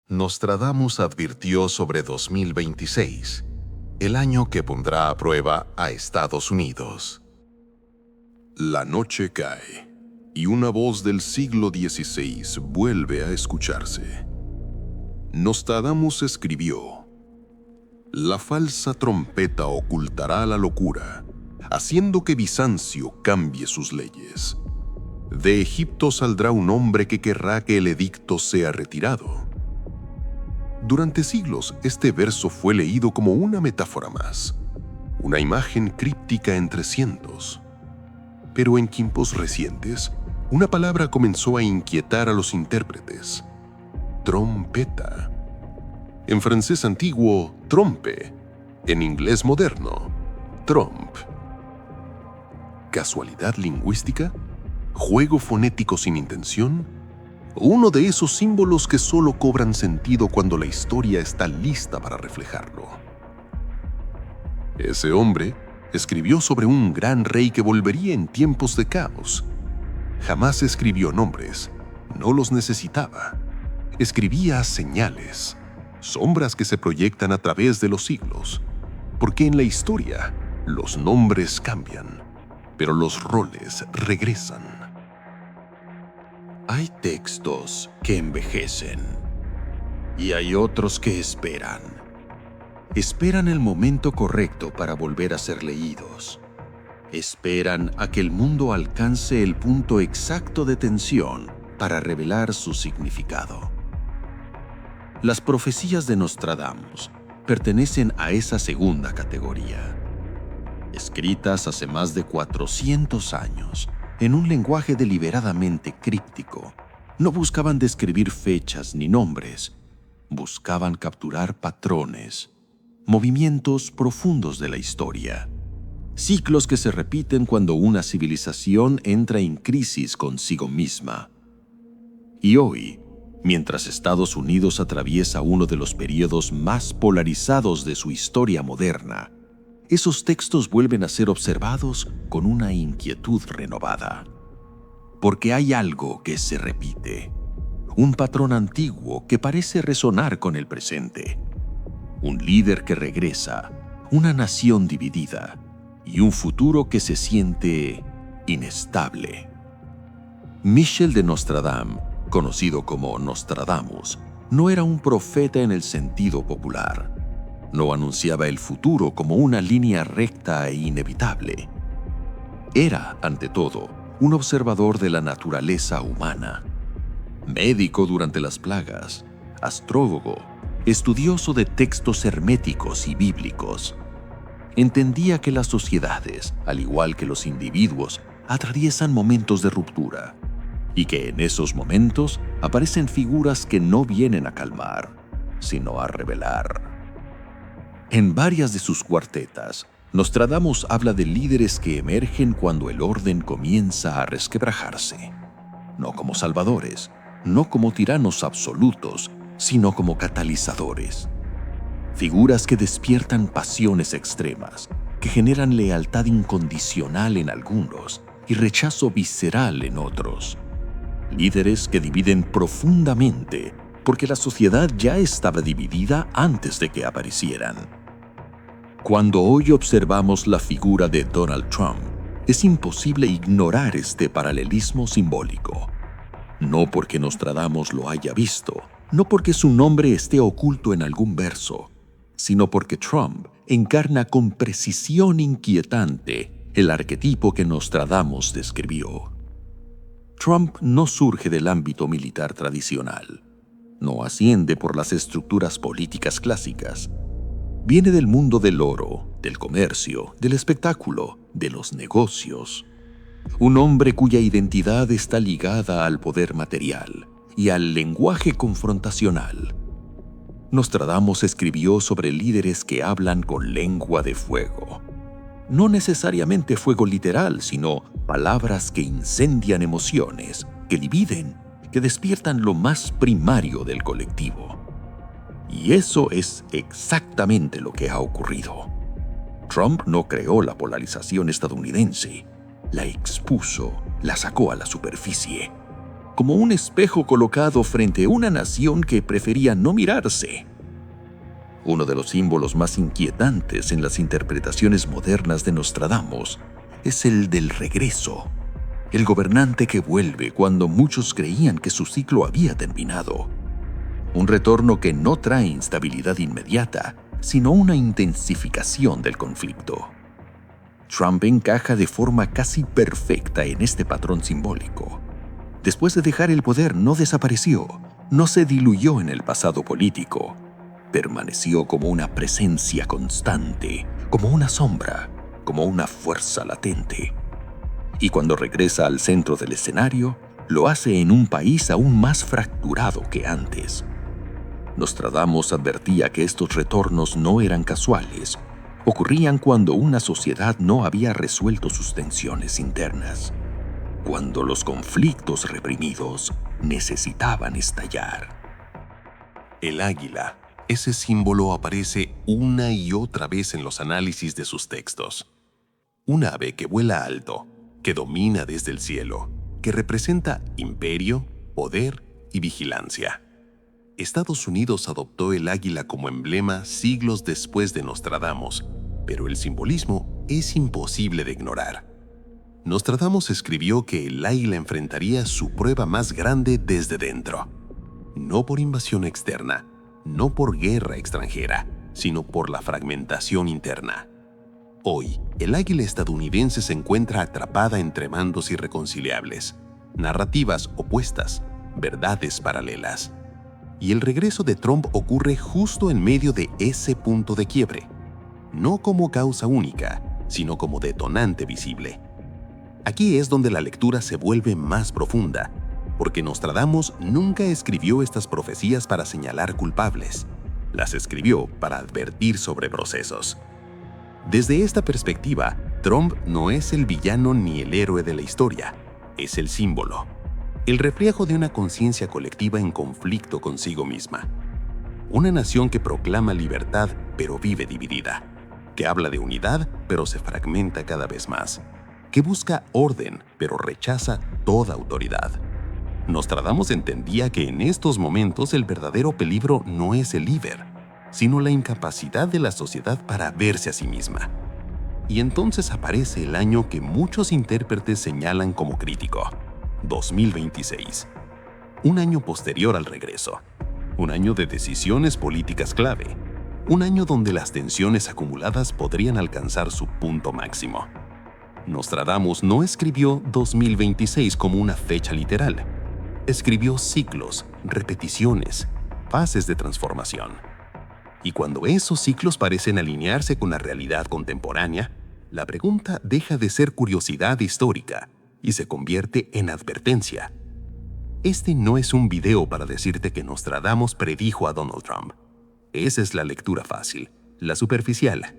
Nostradamus advirtió sobre 2026, el año que pondrá a prueba a Estados Unidos. La noche cae y una voz del siglo XVI vuelve a escucharse. Nostradamus escribió: «La falsa trompeta ocultará la locura, haciendo que Bizancio cambie sus leyes. De Egipto saldrá un hombre que querrá que el edicto sea retirado». Durante siglos, este verso fue leído como una metáfora más, una imagen críptica entre cientos. Pero en tiempos recientes, una palabra comenzó a inquietar a los intérpretes: trompeta. En francés antiguo, trompe. En inglés moderno, trompe. ¿Casualidad lingüística? ¿Juego fonético sin intención? Uno de esos símbolos que solo cobran sentido cuando la historia está lista para reflejarlo. Ese hombre escribió sobre un gran rey que volvería en tiempos de caos. Jamás escribió nombres, no los necesitaba. Escribía señales, sombras que se proyectan a través de los siglos. Porque en la historia, los nombres cambian, pero los roles regresan. Hay textos que envejecen y hay otros que esperan. Esperan el momento correcto para volver a ser leídos. Esperan a que el mundo alcance el punto exacto de tensión para revelar su significado. Las profecías de Nostradamus pertenecen a esa segunda categoría. Escritas hace más de 400 años, en un lenguaje deliberadamente críptico, no buscaban describir fechas ni nombres, buscaban capturar patrones, movimientos profundos de la historia, ciclos que se repiten cuando una civilización entra en crisis consigo misma. Y hoy, mientras Estados Unidos atraviesa uno de los períodos más polarizados de su historia moderna, esos textos vuelven a ser observados con una inquietud renovada. Porque hay algo que se repite, un patrón antiguo que parece resonar con el presente, un líder que regresa, una nación dividida y un futuro que se siente inestable. Michel de Nostradam, conocido como Nostradamus, no era un profeta en el sentido popular. No anunciaba el futuro como una línea recta e inevitable. Era, ante todo, un observador de la naturaleza humana. Médico durante las plagas, astrólogo, estudioso de textos herméticos y bíblicos. Entendía que las sociedades, al igual que los individuos, atraviesan momentos de ruptura y que en esos momentos aparecen figuras que no vienen a calmar, sino a revelar. En varias de sus cuartetas, Nostradamus habla de líderes que emergen cuando el orden comienza a resquebrajarse, no como salvadores, no como tiranos absolutos, sino como catalizadores. Figuras que despiertan pasiones extremas, que generan lealtad incondicional en algunos y rechazo visceral en otros. Líderes que dividen profundamente porque la sociedad ya estaba dividida antes de que aparecieran. Cuando hoy observamos la figura de Donald Trump, es imposible ignorar este paralelismo simbólico. No porque Nostradamus lo haya visto, no porque su nombre esté oculto en algún verso, sino porque Trump encarna con precisión inquietante el arquetipo que Nostradamus describió. Trump no surge del ámbito militar tradicional, no asciende por las estructuras políticas clásicas. Viene del mundo del oro, del comercio, del espectáculo, de los negocios. Un hombre cuya identidad está ligada al poder material y al lenguaje confrontacional. Nostradamus escribió sobre líderes que hablan con lengua de fuego. No necesariamente fuego literal, sino palabras que incendian emociones, que dividen, que despiertan lo más primario del colectivo. Y eso es exactamente lo que ha ocurrido. Trump no creó la polarización estadounidense, la expuso, la sacó a la superficie. como un espejo colocado frente a una nación que prefería no mirarse. Uno de los símbolos más inquietantes en las interpretaciones modernas de Nostradamus es el del regreso, el gobernante que vuelve cuando muchos creían que su ciclo había terminado. Un retorno que no trae instabilidad inmediata, sino una intensificación del conflicto. Trump encaja de forma casi perfecta en este patrón simbólico. Después de dejar el poder, no desapareció, no se diluyó en el pasado político. Permaneció como una presencia constante, como una sombra, como una fuerza latente. Y cuando regresa al centro del escenario, lo hace en un país aún más fracturado que antes. Nostradamus advertía que estos retornos no eran casuales, ocurrían cuando una sociedad no había resuelto sus tensiones internas, cuando los conflictos reprimidos necesitaban estallar. El águila, ese símbolo aparece una y otra vez en los análisis de sus textos. Un ave que vuela alto, que domina desde el cielo, que representa imperio, poder y vigilancia. Estados Unidos adoptó el águila como emblema siglos después de Nostradamus, pero el simbolismo es imposible de ignorar. Nostradamus escribió que el águila enfrentaría su prueba más grande desde dentro. No por invasión externa, no por guerra extranjera, sino por la fragmentación interna. Hoy, el águila estadounidense se encuentra atrapada entre mandos irreconciliables, narrativas opuestas, verdades paralelas. Y el regreso de Trump ocurre justo en medio de ese punto de quiebre, no como causa única, sino como detonante visible. Aquí es donde la lectura se vuelve más profunda, porque Nostradamus nunca escribió estas profecías para señalar culpables, las escribió para advertir sobre procesos. Desde esta perspectiva, Trump no es el villano ni el héroe de la historia, es el símbolo, el reflejo de una conciencia colectiva en conflicto consigo misma. Una nación que proclama libertad pero vive dividida, que habla de unidad pero se fragmenta cada vez más, que busca orden pero rechaza toda autoridad. Nostradamus entendía que en estos momentos el verdadero peligro no es el líder, sino la incapacidad de la sociedad para verse a sí misma. Y entonces aparece el año que muchos intérpretes señalan como crítico, 2026. Un año posterior al regreso. Un año de decisiones políticas clave. Un año donde las tensiones acumuladas podrían alcanzar su punto máximo. Nostradamus no escribió 2026 como una fecha literal. Escribió ciclos, repeticiones, fases de transformación. Y cuando esos ciclos parecen alinearse con la realidad contemporánea, la pregunta deja de ser curiosidad histórica y se convierte en advertencia. Este no es un video para decirte que Nostradamus predijo a Donald Trump. Esa es la lectura fácil, la superficial.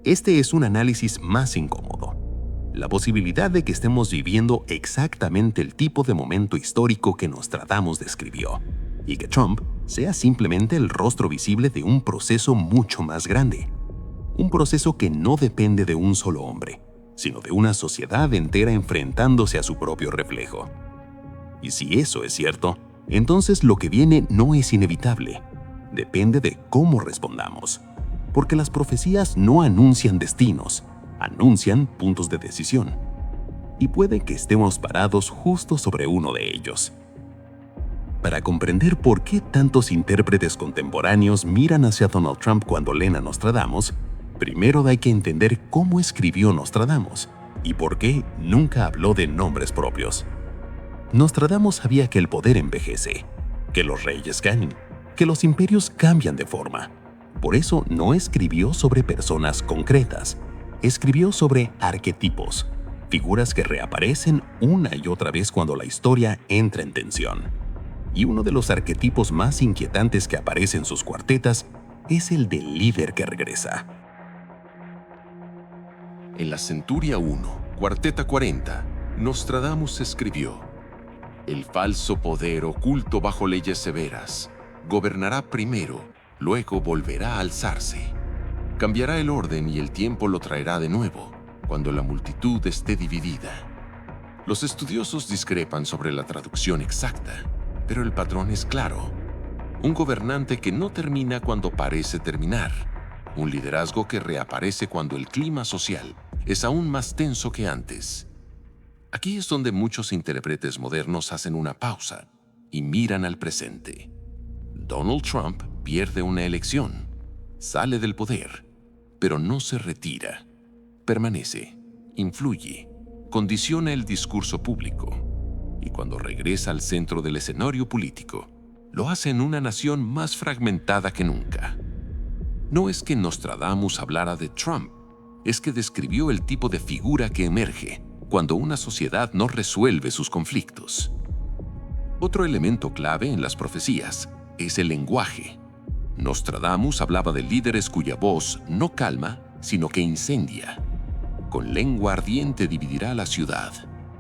Este es un análisis más incómodo. La posibilidad de que estemos viviendo exactamente el tipo de momento histórico que Nostradamus describió, y que Trump sea simplemente el rostro visible de un proceso mucho más grande. Un proceso que no depende de un solo hombre, sino de una sociedad entera enfrentándose a su propio reflejo. Y si eso es cierto, entonces lo que viene no es inevitable. Depende de cómo respondamos. Porque las profecías no anuncian destinos, anuncian puntos de decisión. Y puede que estemos parados justo sobre uno de ellos. Para comprender por qué tantos intérpretes contemporáneos miran hacia Donald Trump cuando leen a Nostradamus, primero hay que entender cómo escribió Nostradamus y por qué nunca habló de nombres propios. Nostradamus sabía que el poder envejece, que los reyes caen, que los imperios cambian de forma. Por eso no escribió sobre personas concretas, escribió sobre arquetipos, figuras que reaparecen una y otra vez cuando la historia entra en tensión. Y uno de los arquetipos más inquietantes que aparece en sus cuartetas es el del líder que regresa. En la Centuria 1, Cuarteta 40, Nostradamus escribió: el falso poder oculto bajo leyes severas gobernará primero, luego volverá a alzarse. Cambiará el orden y el tiempo lo traerá de nuevo, cuando la multitud esté dividida. Los estudiosos discrepan sobre la traducción exacta, pero el patrón es claro. Un gobernante que no termina cuando parece terminar. Un liderazgo que reaparece cuando el clima social es aún más tenso que antes. Aquí es donde muchos intérpretes modernos hacen una pausa y miran al presente. Donald Trump pierde una elección, sale del poder, pero no se retira. Permanece, influye, condiciona el discurso público. Y cuando regresa al centro del escenario político, lo hace en una nación más fragmentada que nunca. No es que Nostradamus hablara de Trump, es que describió el tipo de figura que emerge cuando una sociedad no resuelve sus conflictos. Otro elemento clave en las profecías es el lenguaje. Nostradamus hablaba de líderes cuya voz no calma, sino que incendia. Con lengua ardiente dividirá la ciudad.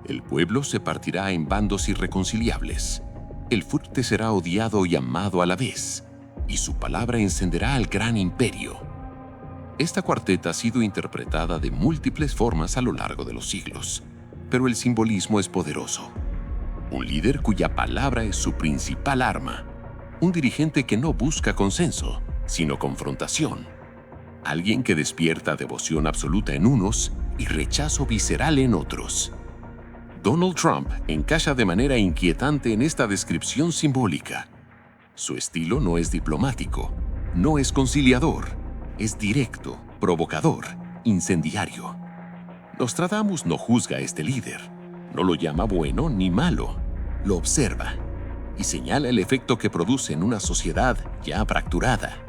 El pueblo se partirá en bandos irreconciliables. El fuerte será odiado y amado a la vez, y su palabra encenderá al gran imperio. Esta cuarteta ha sido interpretada de múltiples formas a lo largo de los siglos, pero el simbolismo es poderoso. Un líder cuya palabra es su principal arma. Un dirigente que no busca consenso, sino confrontación. Alguien que despierta devoción absoluta en unos y rechazo visceral en otros. Donald Trump encaja de manera inquietante en esta descripción simbólica. Su estilo no es diplomático, no es conciliador, es directo, provocador, incendiario. Nostradamus no juzga a este líder, no lo llama bueno ni malo, lo observa y señala el efecto que produce en una sociedad ya fracturada.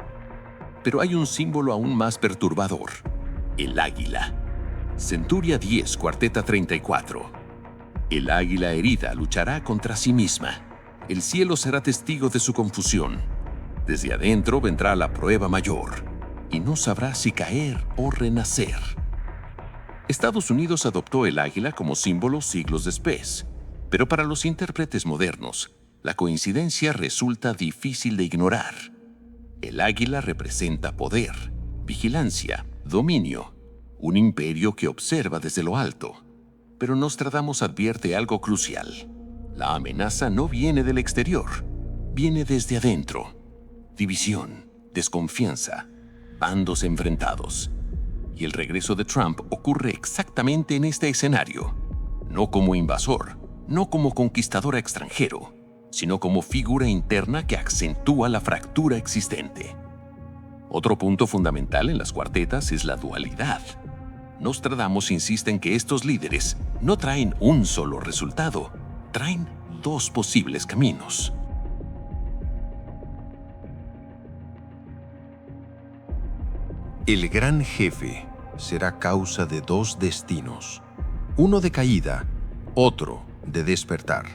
Pero hay un símbolo aún más perturbador, el águila. Centuria 10, cuarteta 34. El águila herida luchará contra sí misma. El cielo será testigo de su confusión. Desde adentro vendrá la prueba mayor, y no sabrá si caer o renacer. Estados Unidos adoptó el águila como símbolo siglos después, pero para los intérpretes modernos, la coincidencia resulta difícil de ignorar. El águila representa poder, vigilancia, dominio, un imperio que observa desde lo alto. Pero Nostradamus advierte algo crucial. La amenaza no viene del exterior, viene desde adentro. División, desconfianza, bandos enfrentados. Y el regreso de Trump ocurre exactamente en este escenario. No como invasor, no como conquistador extranjero, sino como figura interna que acentúa la fractura existente. Otro punto fundamental en las cuartetas es la dualidad. Nostradamus insiste en que estos líderes no traen un solo resultado, traen dos posibles caminos. El gran jefe será causa de dos destinos, uno de caída, otro de despertar.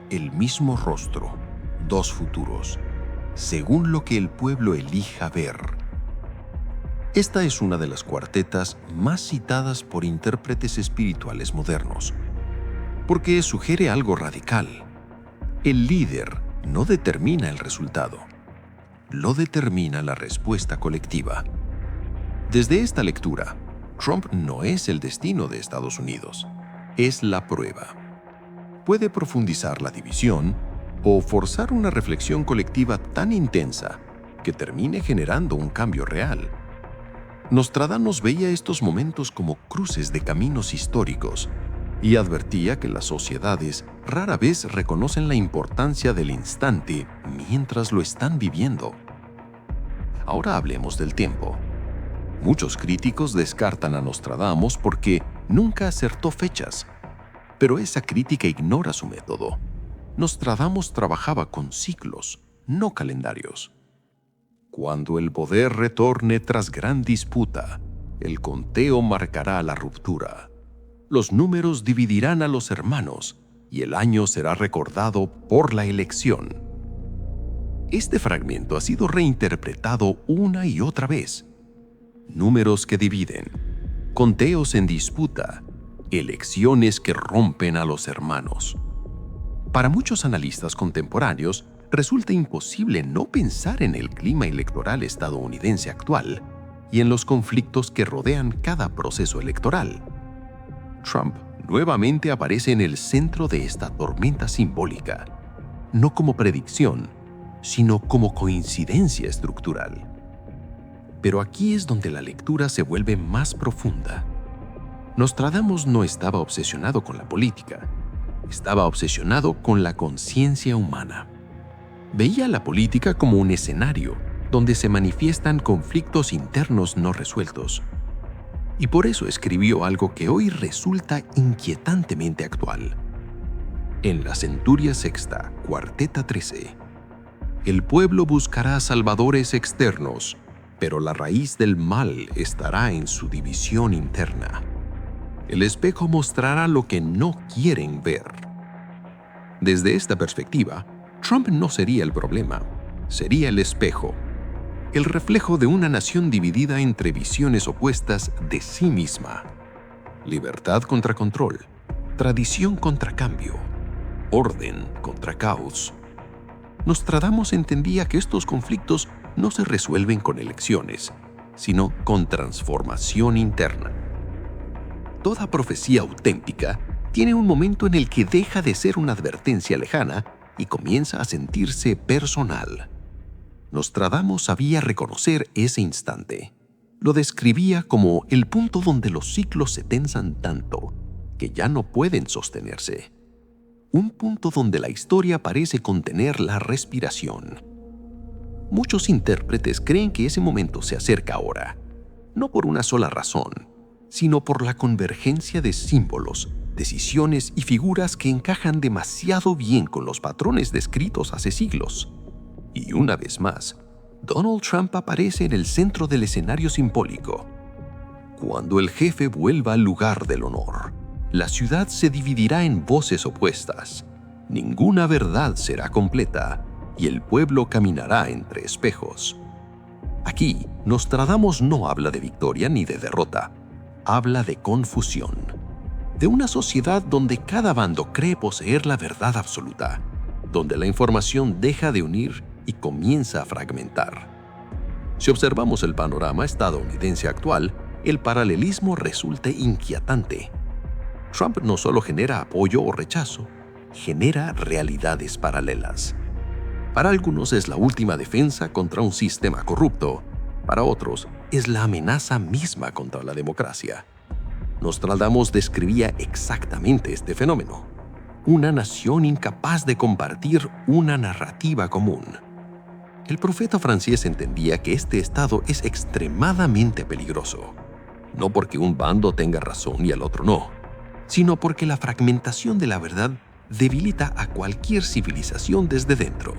El mismo rostro, dos futuros, según lo que el pueblo elija ver. Esta es una de las cuartetas más citadas por intérpretes espirituales modernos, porque sugiere algo radical. El líder no determina el resultado, lo determina la respuesta colectiva. Desde esta lectura, Trump no es el destino de Estados Unidos, es la prueba. Puede profundizar la división o forzar una reflexión colectiva tan intensa que termine generando un cambio real. Nostradamus veía estos momentos como cruces de caminos históricos y advertía que las sociedades rara vez reconocen la importancia del instante mientras lo están viviendo. Ahora hablemos del tiempo. Muchos críticos descartan a Nostradamus porque nunca acertó fechas, pero esa crítica ignora su método. Nostradamus trabajaba con ciclos, no calendarios. Cuando el poder retorne tras gran disputa, el conteo marcará la ruptura. Los números dividirán a los hermanos y el año será recordado por la elección. Este fragmento ha sido reinterpretado una y otra vez. Números que dividen, conteos en disputa, elecciones que rompen a los hermanos. Para muchos analistas contemporáneos, resulta imposible no pensar en el clima electoral estadounidense actual y en los conflictos que rodean cada proceso electoral. Trump nuevamente aparece en el centro de esta tormenta simbólica, no como predicción, sino como coincidencia estructural. Pero aquí es donde la lectura se vuelve más profunda. Nostradamus no estaba obsesionado con la política, estaba obsesionado con la conciencia humana. Veía la política como un escenario donde se manifiestan conflictos internos no resueltos. Y por eso escribió algo que hoy resulta inquietantemente actual. En la Centuria Sexta, Cuarteta 13, el pueblo buscará salvadores externos, pero la raíz del mal estará en su división interna. El espejo mostrará lo que no quieren ver. Desde esta perspectiva, Trump no sería el problema, sería el espejo, el reflejo de una nación dividida entre visiones opuestas de sí misma. Libertad contra control, tradición contra cambio, orden contra caos. Nostradamus entendía que estos conflictos no se resuelven con elecciones, sino con transformación interna. Toda profecía auténtica tiene un momento en el que deja de ser una advertencia lejana y comienza a sentirse personal. Nostradamus sabía reconocer ese instante. Lo describía como el punto donde los ciclos se tensan tanto que ya no pueden sostenerse. Un punto donde la historia parece contener la respiración. Muchos intérpretes creen que ese momento se acerca ahora, no por una sola razón, sino por la convergencia de símbolos, decisiones y figuras que encajan demasiado bien con los patrones descritos hace siglos. Y una vez más, Donald Trump aparece en el centro del escenario simbólico. Cuando el jefe vuelva al lugar del honor, la ciudad se dividirá en voces opuestas. Ninguna verdad será completa y el pueblo caminará entre espejos. Aquí, Nostradamus no habla de victoria ni de derrota. Habla de confusión, de una sociedad donde cada bando cree poseer la verdad absoluta, donde la información deja de unir y comienza a fragmentar. Si observamos el panorama estadounidense actual, el paralelismo resulta inquietante. Trump no solo genera apoyo o rechazo, genera realidades paralelas. Para algunos es la última defensa contra un sistema corrupto, para otros es la amenaza misma contra la democracia. Nostradamus describía exactamente este fenómeno. Una nación incapaz de compartir una narrativa común. El profeta francés entendía que este estado es extremadamente peligroso, no porque un bando tenga razón y el otro no, sino porque la fragmentación de la verdad debilita a cualquier civilización desde dentro.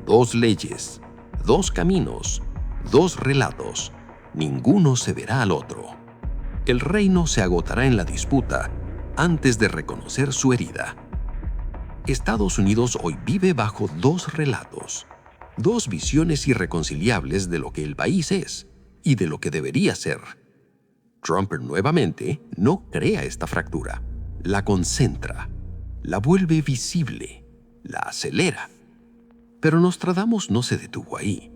Dos leyes, dos caminos, dos relatos, ninguno cederá al otro. El reino se agotará en la disputa antes de reconocer su herida. Estados Unidos hoy vive bajo dos relatos, dos visiones irreconciliables de lo que el país es y de lo que debería ser. Trump nuevamente no crea esta fractura, la concentra, la vuelve visible, la acelera. Pero Nostradamus no se detuvo ahí.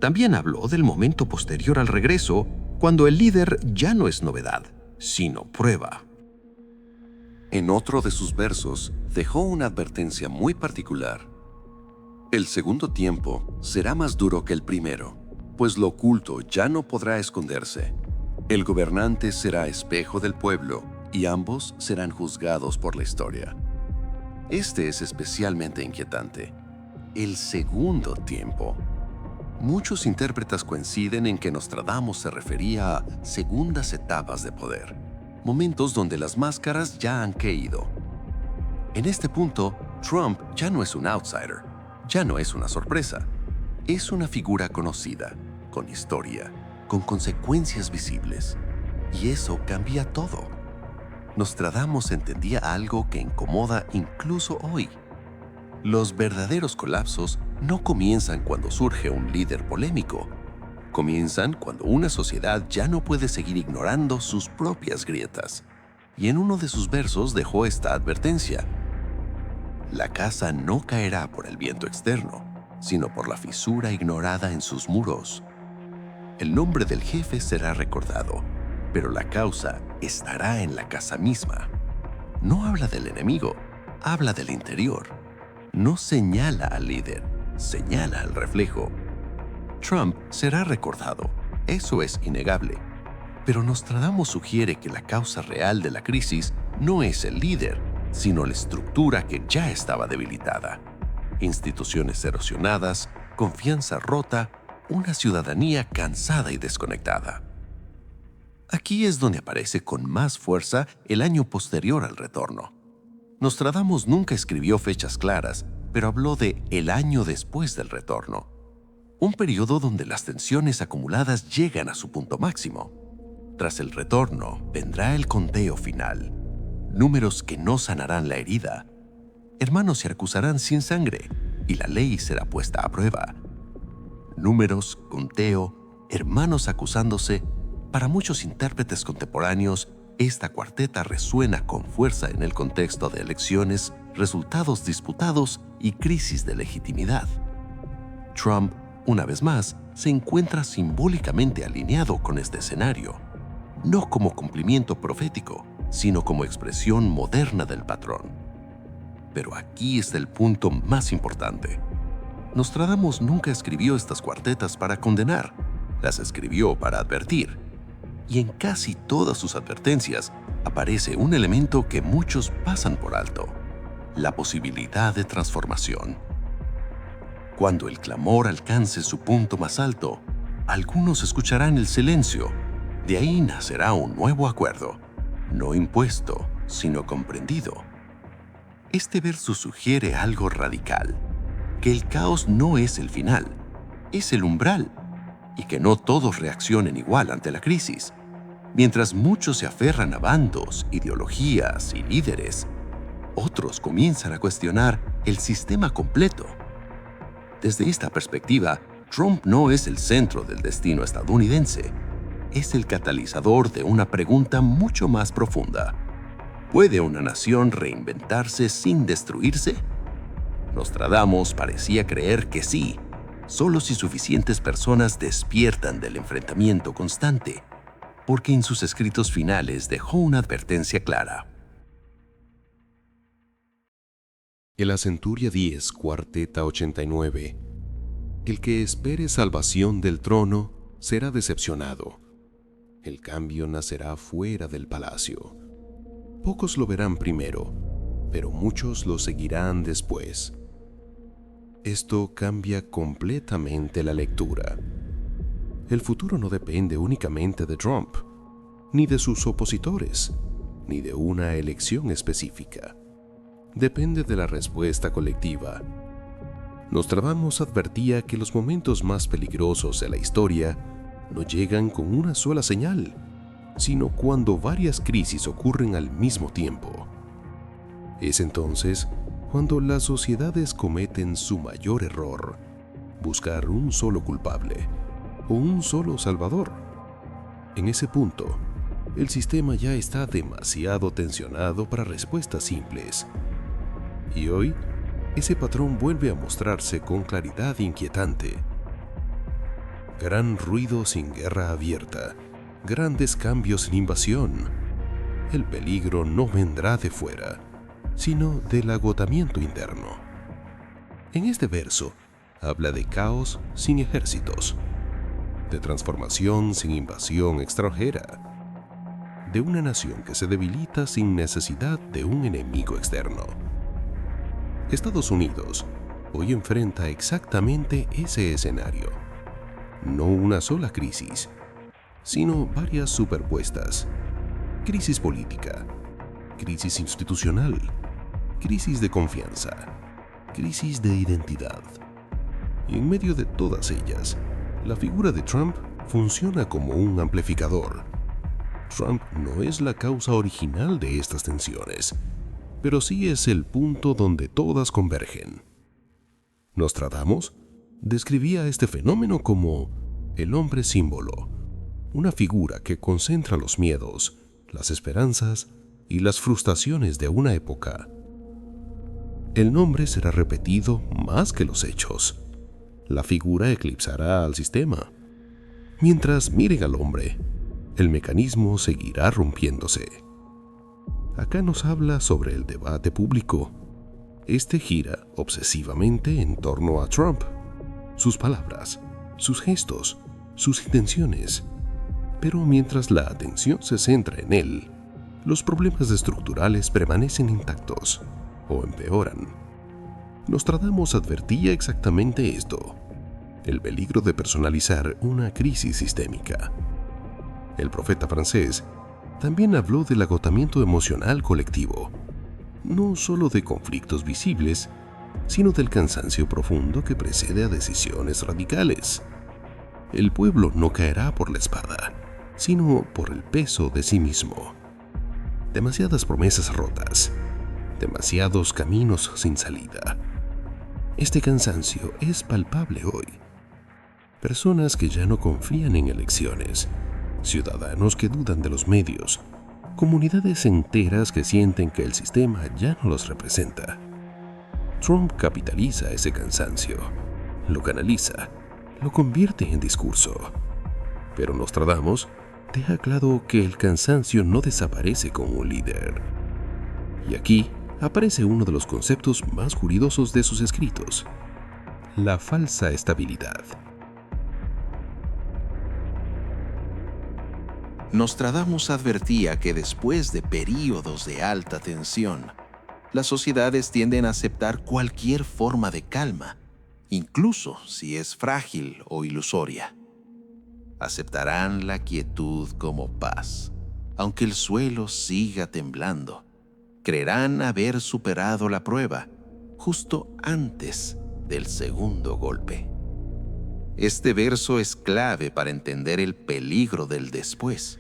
También habló del momento posterior al regreso, cuando el líder ya no es novedad, sino prueba. En otro de sus versos dejó una advertencia muy particular. El segundo tiempo será más duro que el primero, pues lo oculto ya no podrá esconderse. El gobernante será espejo del pueblo y ambos serán juzgados por la historia. Este es especialmente inquietante. El segundo tiempo. Muchos intérpretes coinciden en que Nostradamus se refería a segundas etapas de poder, momentos donde las máscaras ya han caído. En este punto, Trump ya no es un outsider, ya no es una sorpresa. Es una figura conocida, con historia, con consecuencias visibles. Y eso cambia todo. Nostradamus entendía algo que incomoda incluso hoy. Los verdaderos colapsos no comienzan cuando surge un líder polémico. Comienzan cuando una sociedad ya no puede seguir ignorando sus propias grietas. Y en uno de sus versos dejó esta advertencia. La casa no caerá por el viento externo, sino por la fisura ignorada en sus muros. El nombre del jefe será recordado, pero la causa estará en la casa misma. no habla del enemigo, habla del interior. No señala al líder, señala al reflejo. Trump será recordado, eso es innegable. Pero Nostradamus sugiere que la causa real de la crisis no es el líder, sino la estructura que ya estaba debilitada. Instituciones erosionadas, confianza rota, una ciudadanía cansada y desconectada. Aquí es donde aparece con más fuerza el año posterior al retorno. Nostradamus nunca escribió fechas claras, pero habló de el año después del retorno, un periodo donde las tensiones acumuladas llegan a su punto máximo. Tras el retorno vendrá el conteo final, números que no sanarán la herida. Hermanos se acusarán sin sangre y la ley será puesta a prueba. Números, conteo, hermanos acusándose. Para muchos intérpretes contemporáneos, esta cuarteta resuena con fuerza en el contexto de elecciones, resultados disputados y crisis de legitimidad. Trump, una vez más, se encuentra simbólicamente alineado con este escenario, no como cumplimiento profético, sino como expresión moderna del patrón. Pero aquí está el punto más importante. Nostradamus nunca escribió estas cuartetas para condenar, las escribió para advertir. Y en casi todas sus advertencias aparece un elemento que muchos pasan por alto: la posibilidad de transformación. Cuando el clamor alcance su punto más alto, algunos escucharán el silencio. De ahí nacerá un nuevo acuerdo, no impuesto, sino comprendido. Este verso sugiere algo radical: que el caos no es el final, es el umbral, y que no todos reaccionen igual ante la crisis. Mientras muchos se aferran a bandos, ideologías y líderes, otros comienzan a cuestionar el sistema completo. Desde esta perspectiva, Trump no es el centro del destino estadounidense, es el catalizador de una pregunta mucho más profunda. ¿Puede una nación reinventarse sin destruirse? Nostradamus parecía creer que sí, solo si suficientes personas despiertan del enfrentamiento constante, porque en sus escritos finales dejó una advertencia clara. El la Centuria 10, Cuarteta 89. El que espere salvación del trono será decepcionado. El cambio nacerá fuera del palacio. Pocos lo verán primero, pero muchos lo seguirán después. Esto cambia completamente la lectura. El futuro no depende únicamente de Trump, ni de sus opositores, ni de una elección específica. Depende de la respuesta colectiva. Nostradamus advertía que los momentos más peligrosos de la historia no llegan con una sola señal, sino cuando varias crisis ocurren al mismo tiempo. Es entonces cuando las sociedades cometen su mayor error: buscar un solo culpable o un solo salvador. En ese punto, el sistema ya está demasiado tensionado para respuestas simples. Y hoy, ese patrón vuelve a mostrarse con claridad inquietante. Gran ruido sin guerra abierta, grandes cambios sin invasión. El peligro no vendrá de fuera, sino del agotamiento interno. En este verso, habla de caos sin ejércitos, de transformación sin invasión extranjera, de una nación que se debilita sin necesidad de un enemigo externo. Estados Unidos hoy enfrenta exactamente ese escenario. No una sola crisis, sino varias superpuestas. Crisis política, crisis institucional, crisis de confianza, crisis de identidad. Y en medio de todas ellas, la figura de Trump funciona como un amplificador. Trump no es la causa original de estas tensiones, pero sí es el punto donde todas convergen. Nostradamus describía este fenómeno como el hombre símbolo, una figura que concentra los miedos, las esperanzas y las frustraciones de una época. El nombre será repetido más que los hechos. La figura eclipsará al sistema. Mientras miren al hombre, el mecanismo seguirá rompiéndose. acá nos habla sobre el debate público. Este gira obsesivamente en torno a Trump, sus palabras, sus gestos, sus intenciones. Pero mientras la atención se centra en él, los problemas estructurales permanecen intactos o empeoran. Nostradamus advertía exactamente esto: el peligro de personalizar una crisis sistémica. El profeta francés también habló del agotamiento emocional colectivo, no solo de conflictos visibles, sino del cansancio profundo que precede a decisiones radicales. El pueblo no caerá por la espada, sino por el peso de sí mismo. Demasiadas promesas rotas, demasiados caminos sin salida. Este cansancio es palpable hoy. Personas que ya no confían en elecciones, ciudadanos que dudan de los medios, comunidades enteras que sienten que el sistema ya no los representa. Trump capitaliza ese cansancio, lo canaliza, lo convierte en discurso. Pero Nostradamus deja claro que el cansancio no desaparece con un líder. Y aquí aparece uno de los conceptos más jubilosos de sus escritos: la falsa estabilidad. Nostradamus advertía que después de períodos de alta tensión, las sociedades tienden a aceptar cualquier forma de calma, incluso si es frágil o ilusoria. Aceptarán la quietud como paz, aunque el suelo siga temblando. Creerán haber superado la prueba justo antes del segundo golpe. Este verso es clave para entender el peligro del después.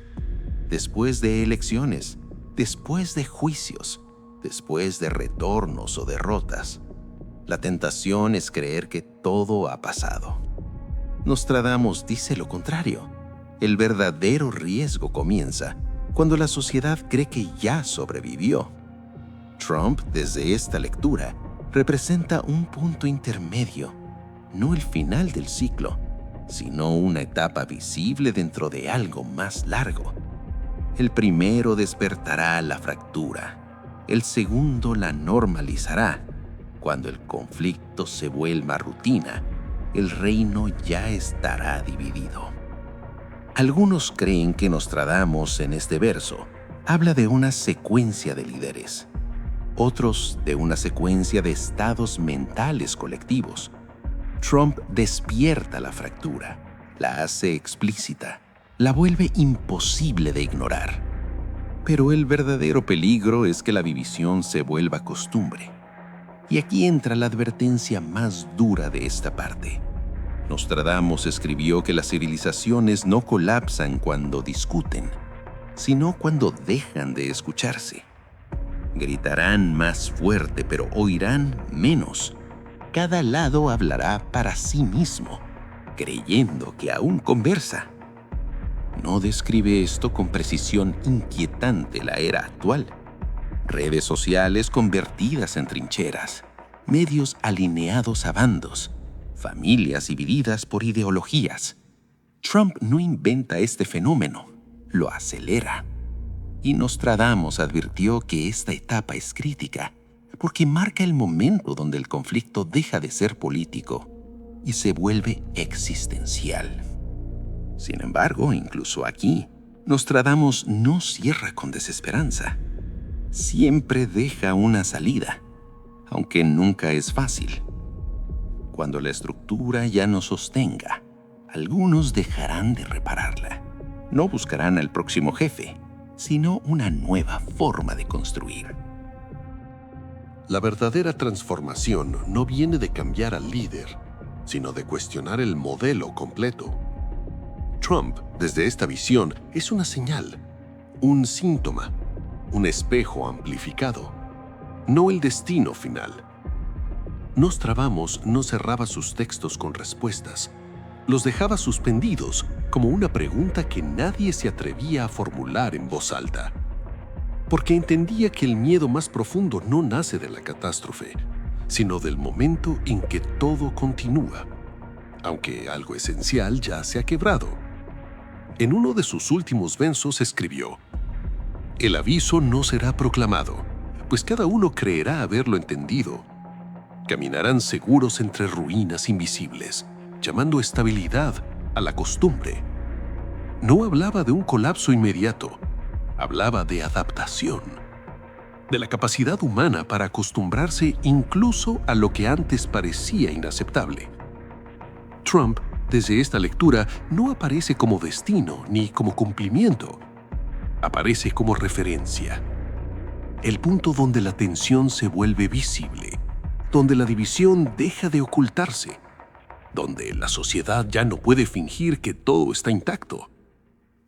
Después de elecciones, después de juicios, después de retornos o derrotas, la tentación es creer que todo ha pasado. Nostradamus dice lo contrario. El verdadero riesgo comienza cuando la sociedad cree que ya sobrevivió. Trump, desde esta lectura, representa un punto intermedio, no el final del ciclo, sino una etapa visible dentro de algo más largo. El primero despertará la fractura, el segundo la normalizará. Cuando el conflicto se vuelva rutina, el reino ya estará dividido. Algunos creen que Nostradamus en este verso habla de una secuencia de líderes, otros de una secuencia de estados mentales colectivos. Trump despierta la fractura, la hace explícita, la vuelve imposible de ignorar. Pero el verdadero peligro es que la división se vuelva costumbre. Y aquí entra la advertencia más dura de esta parte. Nostradamus escribió que las civilizaciones no colapsan cuando discuten, sino cuando dejan de escucharse. Gritarán más fuerte, pero oirán menos. Cada lado hablará para sí mismo, creyendo que aún conversa. No describe esto con precisión inquietante la era actual. Redes sociales convertidas en trincheras, medios alineados a bandos, familias divididas por ideologías. Trump no inventa este fenómeno, lo acelera. Y Nostradamus advirtió que esta etapa es crítica, porque marca el momento donde el conflicto deja de ser político y se vuelve existencial. Sin embargo, incluso aquí, Nostradamus no cierra con desesperanza. Siempre deja una salida, aunque nunca es fácil. Cuando la estructura ya no sostenga, algunos dejarán de repararla. No buscarán al próximo jefe, sino una nueva forma de construir. La verdadera transformación no viene de cambiar al líder, sino de cuestionar el modelo completo. Trump, desde esta visión, es una señal, un síntoma, un espejo amplificado, no el destino final. Nostradamus no cerraba sus textos con respuestas, los dejaba suspendidos como una pregunta que nadie se atrevía a formular en voz alta, porque entendía que el miedo más profundo no nace de la catástrofe, sino del momento en que todo continúa, aunque algo esencial ya se ha quebrado. En uno de sus últimos versos escribió: El aviso no será proclamado, pues cada uno creerá haberlo entendido. Caminarán seguros entre ruinas invisibles, llamando estabilidad a la costumbre. No hablaba de un colapso inmediato, hablaba de adaptación, de la capacidad humana para acostumbrarse incluso a lo que antes parecía inaceptable. Trump, desde esta lectura, no aparece como destino ni como cumplimiento, aparece como referencia. El punto donde la tensión se vuelve visible, donde la división deja de ocultarse, donde la sociedad ya no puede fingir que todo está intacto.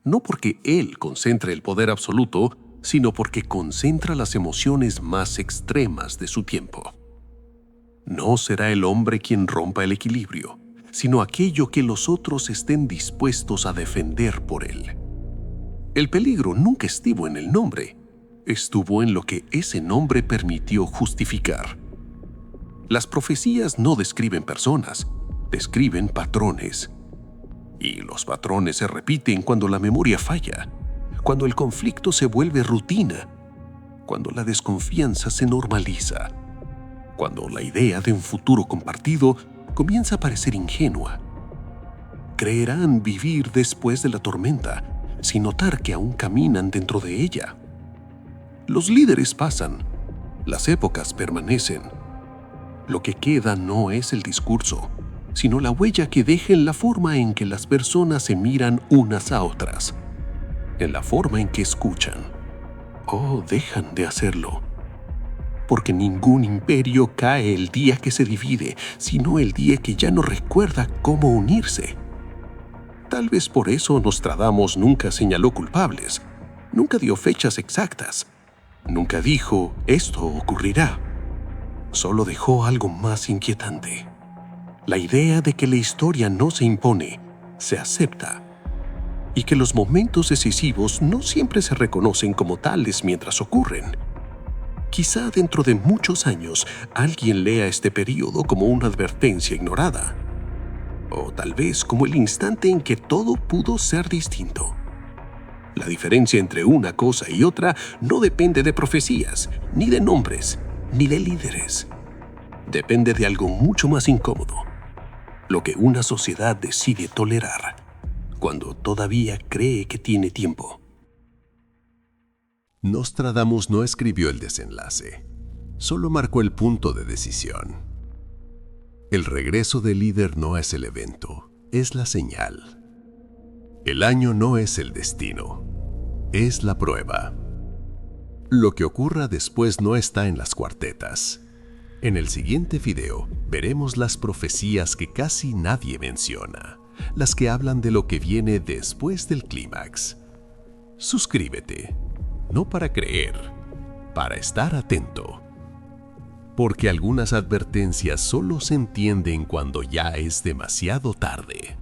No porque él concentre el poder absoluto, sino porque concentra las emociones más extremas de su tiempo. No será el hombre quien rompa el equilibrio, sino aquello que los otros estén dispuestos a defender por él. El peligro nunca estuvo en el nombre, estuvo en lo que ese nombre permitió justificar. Las profecías no describen personas, describen patrones. Y los patrones se repiten cuando la memoria falla, cuando el conflicto se vuelve rutina, cuando la desconfianza se normaliza, cuando la idea de un futuro compartido comienza a parecer ingenua. Creerán vivir después de la tormenta, sin notar que aún caminan dentro de ella. Los líderes pasan, las épocas permanecen. Lo que queda no es el discurso, sino la huella que deja en la forma en que las personas se miran unas a otras, en la forma en que escuchan o dejan de hacerlo. Porque ningún imperio cae el día que se divide, sino el día que ya no recuerda cómo unirse. Tal vez por eso Nostradamus nunca señaló culpables, nunca dio fechas exactas, nunca dijo esto ocurrirá. Solo dejó algo más inquietante: la idea de que la historia no se impone, se acepta, y que los momentos decisivos no siempre se reconocen como tales mientras ocurren. Quizá dentro de muchos años alguien lea este periodo como una advertencia ignorada, o tal vez como el instante en que todo pudo ser distinto. La diferencia entre una cosa y otra no depende de profecías, ni de nombres, ni de líderes. Depende de algo mucho más incómodo: lo que una sociedad decide tolerar cuando todavía cree que tiene tiempo. Nostradamus no escribió el desenlace, solo marcó el punto de decisión. El regreso del líder no es el evento, es la señal. El año no es el destino, es la prueba. Lo que ocurra después no está en las cuartetas. En el siguiente video veremos las profecías que casi nadie menciona, las que hablan de lo que viene después del clímax. Suscríbete, no para creer, para estar atento. Porque algunas advertencias solo se entienden cuando ya es demasiado tarde.